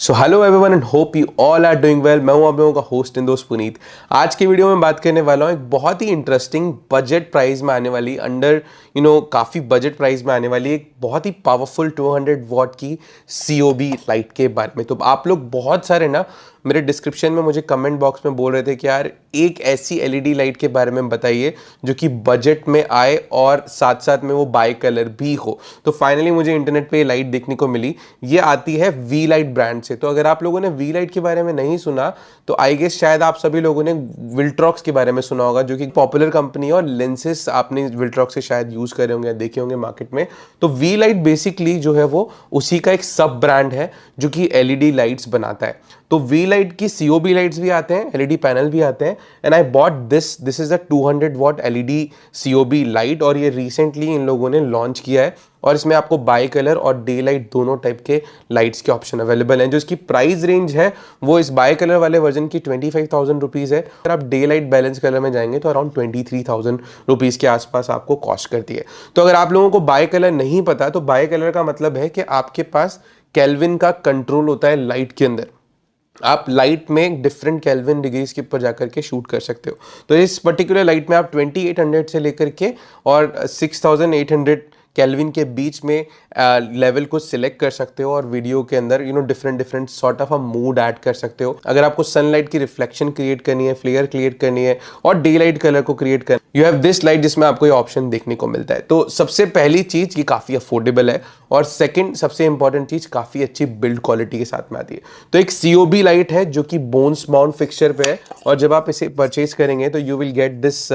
So hello everyone and hope you all are doing well. मैं हूं आप लोगों का होस्ट इंदोस पुनीत। आज की वीडियो में बात करने वाला हूं एक बहुत ही इंटरेस्टिंग बजट प्राइस में आने वाली काफ़ी बजट प्राइस में आने वाली एक बहुत ही पावरफुल 200 वॉट की COB लाइट के बारे में। तो आप लोग बहुत सारे ना मेरे डिस्क्रिप्शन में मुझे कमेंट बॉक्स में बोल रहे थे कि यार एक ऐसी LED लाइट के बारे में बताइए जो कि बजट में आए और साथ साथ में वो बाई कलर भी हो। तो फाइनली मुझे इंटरनेट पे ये लाइट देखने को मिली। ये आती है वी लाइट ब्रांड से। तो अगर आप लोगों ने वी लाइट के बारे में नहीं सुना तो आई गेस शायद आप सभी लोगों ने विल्ट्रॉक्स के बारे में सुना होगा, जो कि पॉपुलर कंपनी है और लेंसेस आपने विल्ट्रॉक्स से शायद यूज करे होंगे, देखे होंगे मार्केट में। तो वी लाइट बेसिकली जो है वो उसी का एक सब ब्रांड है जो कि LED लाइट्स बनाता है। तो वी लाइट की COB लाइट्स भी आते हैं, LED पैनल भी आते हैं and I bought this is the 200 what LED COB light और ये रिसेंटली इन लोगों ने लॉन्च किया है और इसमें आपको बाई कलर और डे लाइट दोनों टाइप के लाइट्स के ऑप्शन अवेलेबल हैं। जो इसकी प्राइस रेंज है वो इस बाई कलर वाले वर्जन की 25,000 रुपीज़ है। अगर आप डे लाइट बैलेंस कलर में जाएंगे तो अराउंड 23,000 रुपीज़ के आसपास आपको कॉस्ट करती है। तो अगर आप लोगों को बाई कलर नहीं पता तो बाई कलर का मतलब है कि आपके पास केल्विन का कंट्रोल होता है लाइट के अंदर। आप लाइट में डिफरेंट केल्विन डिग्रीज के ऊपर जाकर के शूट कर सकते हो। तो इस पर्टिकुलर लाइट में आप 2800 से लेकर के और 6800 केल्विन के बीच में लेवल को सिलेक्ट कर सकते हो और वीडियो के अंदर different sort of a mood add कर सकते हो। अगर आपको सनलाइट की रिफ्लेक्शन क्रिएट करनी है, फ्लेयर क्रिएट करनी है और डे लाइट कलर को क्रिएट करना, यू हैव दिस लाइट जिसमें आपको ये ऑप्शन देखने को मिलता है। तो सबसे पहली चीज ये काफी अफोर्डेबल है और सेकंड सबसे इंपॉर्टेंट चीज काफी अच्छी बिल्ड क्वालिटी के साथ में आती है। तो एक COB लाइट है जो कि बोन्स माउंट फिक्सचर पे है और जब आप इसे परचेज करेंगे तो you will get this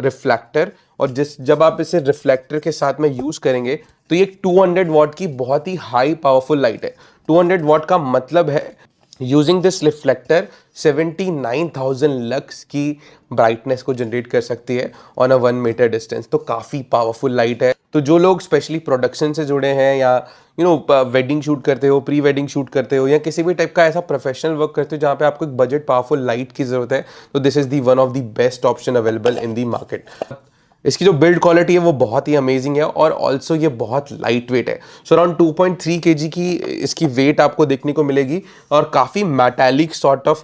reflector और जब आप इसे रिफ्लेक्टर के साथ में यूज करेंगे तो ये 200 वॉट की बहुत ही हाई पावरफुल लाइट है। 200 वॉट का मतलब है यूजिंग दिस रिफ्लेक्टर 79,000 लक्स की ब्राइटनेस को जनरेट कर सकती है ऑन अ 1 मीटर डिस्टेंस। तो काफ़ी पावरफुल लाइट है। तो जो लोग स्पेशली प्रोडक्शन से जुड़े हैं या वेडिंग शूट करते हो, प्री वेडिंग शूट करते हो या किसी भी टाइप का ऐसा प्रोफेशनल वर्क करते हो जहाँ पे आपको एक बजट पावरफुल लाइट की जरूरत है, तो this is the one of the best option available in the market. इसकी जो बिल्ड क्वालिटी है वो बहुत ही अमेजिंग है और ऑल्सो ये बहुत लाइट वेट है। सो अराउंड 2.3 kg की इसकी वेट आपको देखने को मिलेगी और काफ़ी मेटालिक सॉर्ट ऑफ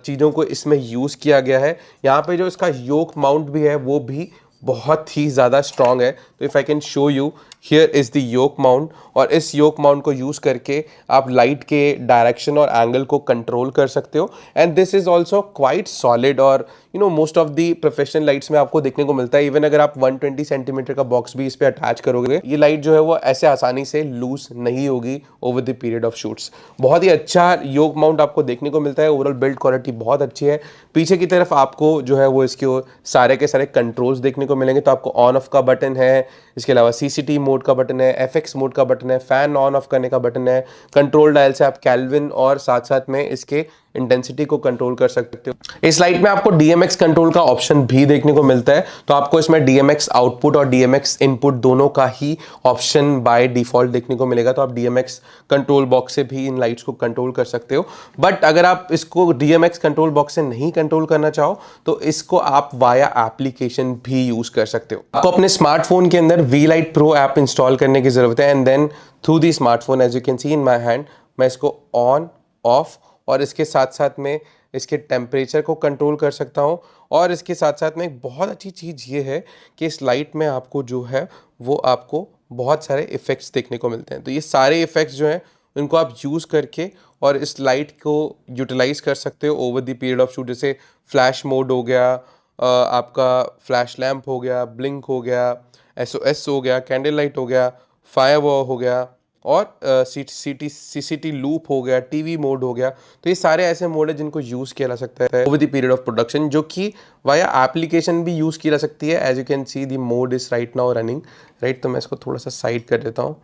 चीज़ों को इसमें यूज़ किया गया है। यहाँ पे जो इसका योक माउंट भी है वो भी बहुत ही ज़्यादा स्ट्रॉन्ग है। तो if I can show you, here is the yoke mount और इस योक माउंट को यूज़ करके आप लाइट के डायरेक्शन और एंगल को कंट्रोल कर सकते हो and this is also quite solid और most of the professional lights में आपको देखने को मिलता है। इवन अगर आप 120 सेंटीमीटर का बॉक्स भी इस पे अटैच करोगे, ये लाइट जो है वो ऐसे आसानी से लूज नहीं होगी over the period of shoots. बहुत ही अच्छा योक माउंट आपको देखने को मिलता है। ओवरऑल बिल्ड क्वालिटी बहुत अच्छी है। पीछे की तरफ आपको जो है वो इसके सारे के सारे कंट्रोल्स देखने को मिलेंगे। तो आपको ऑन ऑफ का बटन है, इसके अलावा CCTV मोड का बटन है, FX मोड का बटन है, फैन ऑन ऑफ करने का बटन है, कंट्रोल डायल से आप केल्विन और साथ साथ में इसके इंटेंसिटी को कंट्रोल कर सकते हो। इस लाइट में आपको DMX कंट्रोल का ऑप्शन भी देखने को मिलता है। तो आपको इसमें DMX आउटपुट और DMX इनपुट दोनों का ही ऑप्शन बाय डिफॉल्ट देखने को मिलेगा। तो आप DMX कंट्रोल बॉक्स से भी इन लाइट्स को कंट्रोल कर सकते हो। बट अगर आप इसको DMX कंट्रोल बॉक्स से नहीं कंट्रोल करना चाहो तो इसको आप वाया एप्लीकेशन भी यूज कर सकते हो। आपको अपने स्मार्टफोन के अंदर V light pro app install करने की जरूरत है and then through the smartphone, as you can see in my hand, मैं इसको ऑन ऑफ और इसके साथ साथ में इसके टेम्परेचर को कंट्रोल कर सकता हूँ। और इसके साथ साथ में एक बहुत अच्छी चीज़ ये है कि इस लाइट में आपको जो है वो आपको बहुत सारे इफ़ेक्ट्स देखने को मिलते हैं। तो ये सारे इफ़ेक्ट्स जो हैं उनको आप यूज़ करके और इस लाइट को यूटिलाइज कर सकते हो over the period of shoot. जैसे फ्लैश मोड हो गया, आपका फ्लैश लैम्प हो गया, ब्लिंक हो गया, SOS हो गया, कैंडल लाइट हो गया, फायर वॉर हो गया और CCT लूप हो गया, TV मोड हो गया। तो ये सारे ऐसे मोड है जिनको यूज़ किया जा सकता है over the period of production, जो कि वाया एप्लीकेशन भी यूज़ की जा सकती है। As you can see the mode is right now running, right. तो मैं इसको थोड़ा सा साइड कर देता हूँ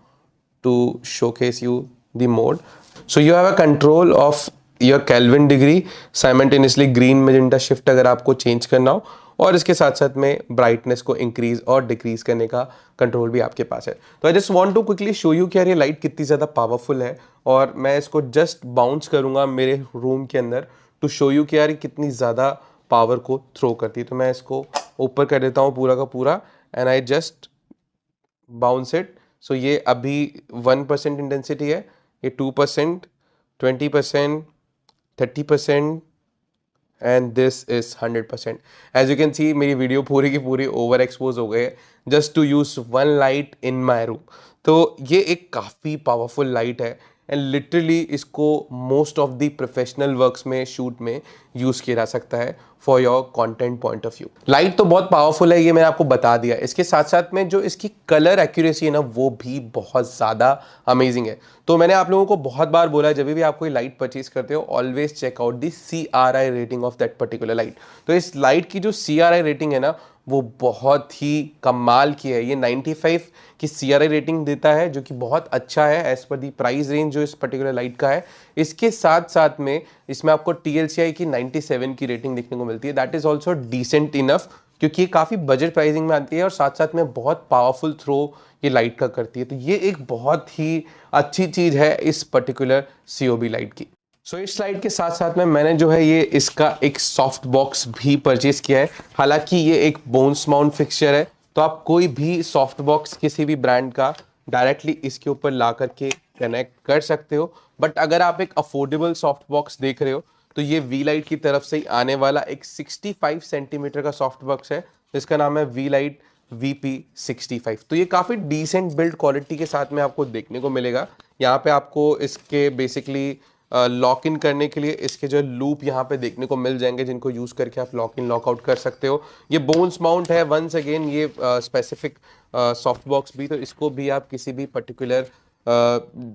to showcase you the mode. So you have a control of your kelvin degree, simultaneously green magenta shift अगर आपको चेंज करना हो और इसके साथ साथ में ब्राइटनेस को इंक्रीज और डिक्रीज करने का कंट्रोल भी आपके पास है। तो I just want to quickly show you कि यार ये लाइट कितनी ज़्यादा पावरफुल है और मैं इसको जस्ट बाउंस करूँगा मेरे रूम के अंदर टू शो यू कि यार ये कितनी ज़्यादा पावर को थ्रो करती है। तो मैं इसको ऊपर कर देता हूँ पूरा का पूरा and I just bounce it. So ये अभी 1% इंटेंसिटी है ये 2%, 20%, 30% and this is 100%। As you can see मेरी वीडियो पूरी की पूरी ओवर एक्सपोज हो गई है just to use one light in my room. तो ये एक काफ़ी पावरफुल लाइट है एंड लिटरली इसको most of the professional works में शूट में यूज़ किया जा सकता है for your content point of view. Light तो बहुत पावरफुल है, ये मैंने आपको बता दिया। इसके साथ साथ में जो इसकी कलर एक्यूरेसी है ना वो भी बहुत ज़्यादा अमेजिंग है। तो मैंने आप लोगों को बहुत बार बोला जब भी आप कोई लाइट परचेज करते हो always check out the CRI rating of that particular light. तो इस लाइट की जो CRI रेटिंग है ना वो बहुत ही कमाल की है। ये 95 की CRI रेटिंग देता है जो कि बहुत अच्छा है एज पर दी प्राइस रेंज जो इस पर्टिकुलर लाइट का है। इसके साथ साथ में इसमें आपको TLCI की 97 की रेटिंग देखने को मिलती है। That is also decent enough क्योंकि ये काफ़ी बजट प्राइसिंग में आती है और साथ साथ में बहुत पावरफुल थ्रो ये लाइट का करती है। तो ये एक बहुत ही अच्छी चीज़ है इस पर्टिकुलर COB लाइट की। सो इस लाइट के साथ साथ में मैंने जो है ये इसका एक सॉफ्ट बॉक्स भी परचेज किया है। हालांकि ये एक बोन्स माउंट फिक्सचर है तो आप कोई भी सॉफ्ट बॉक्स किसी भी ब्रांड का डायरेक्टली इसके ऊपर ला करके कनेक्ट कर सकते हो। बट अगर आप एक अफोर्डेबल सॉफ्ट बॉक्स देख रहे हो तो ये वी लाइट की तरफ से ही आने वाला एक 65 सेंटीमीटर का सॉफ्ट बॉक्स है जिसका नाम है वी लाइट VP65। तो ये काफ़ी डिसेंट बिल्ड क्वालिटी के साथ में आपको देखने को मिलेगा। यहाँ पे आपको इसके बेसिकली लॉक इन करने के लिए इसके जो लूप यहाँ पे देखने को मिल जाएंगे जिनको यूज़ करके आप लॉक इन लॉकआउट कर सकते हो। ये बोन्स माउंट है वंस अगेन, ये स्पेसिफिक सॉफ्ट बॉक्स भी, तो इसको भी आप किसी भी पर्टिकुलर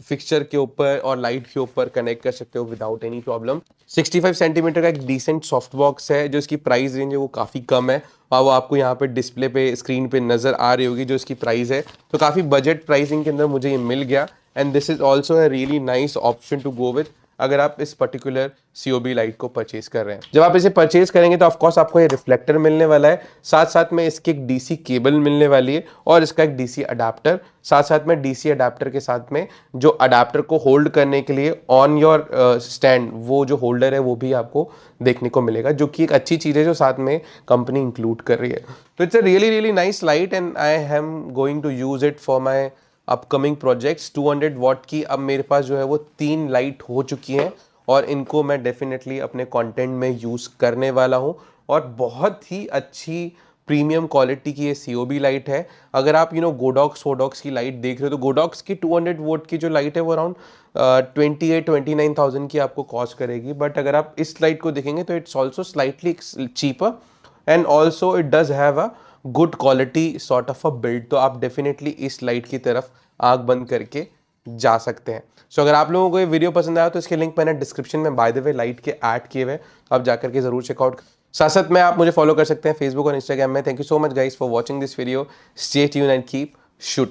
फिक्सचर के ऊपर और लाइट के ऊपर कनेक्ट कर सकते हो विदाउट एनी प्रॉब्लम। 65 सेंटीमीटर का एक डिसेंट सॉफ्ट बॉक्स है जो इसकी प्राइस रेंज है वो काफ़ी कम है और वो आपको यहाँ पे डिस्प्ले पे स्क्रीन पे नज़र आ रही होगी जो इसकी प्राइस है। तो काफ़ी बजट प्राइसिंग के अंदर मुझे ये मिल गया and this is also a really nice option to go with अगर आप इस पर्टिकुलर COB लाइट को परचेज कर रहे हैं। जब आप इसे परचेज करेंगे तो ऑफकोर्स आपको ये रिफ्लेक्टर मिलने वाला है, साथ साथ में इसकी एक DC केबल मिलने वाली है और इसका एक DC अडाप्टर। साथ साथ में DC अडाप्टर के साथ में जो अडाप्टर को होल्ड करने के लिए ऑन योर स्टैंड वो जो होल्डर है वो भी आपको देखने को मिलेगा जो कि एक अच्छी चीज़ है जो साथ में कंपनी इंक्लूड कर रही है। तो it's a really really nice light and I am going to use it for my upcoming projects. 200 watt की अब मेरे पास जो है वो 3 लाइट हो चुकी हैं और इनको मैं डेफिनेटली अपने कंटेंट में यूज़ करने वाला हूं और बहुत ही अच्छी प्रीमियम क्वालिटी की ये COB लाइट है। अगर आप गोडॉक्स वोडॉक्स की लाइट देख रहे हो तो गोडॉक्स की 200 वोट की जो लाइट है वो अराउंड 28-29,000 की आपको कॉस्ट करेगी। बट अगर आप इस लाइट को देखेंगे तो it's also slightly cheaper and also it does have a good quality sort of a build. तो आप डेफिनेटली इस लाइट की तरफ आंख बंद करके जा सकते हैं। सो अगर आप लोगों को ये वीडियो पसंद आया तो इसके लिंक मैंने डिस्क्रिप्शन में बाय द वे लाइट के ऐड किए हुए हैं, तो आप जाकर के जरूर चेकआउट। साथ साथ में आप मुझे फॉलो कर सकते हैं फेसबुक और इंस्टाग्राम में। Thank you so much guys for watching this video. Stay tuned and keep shooting.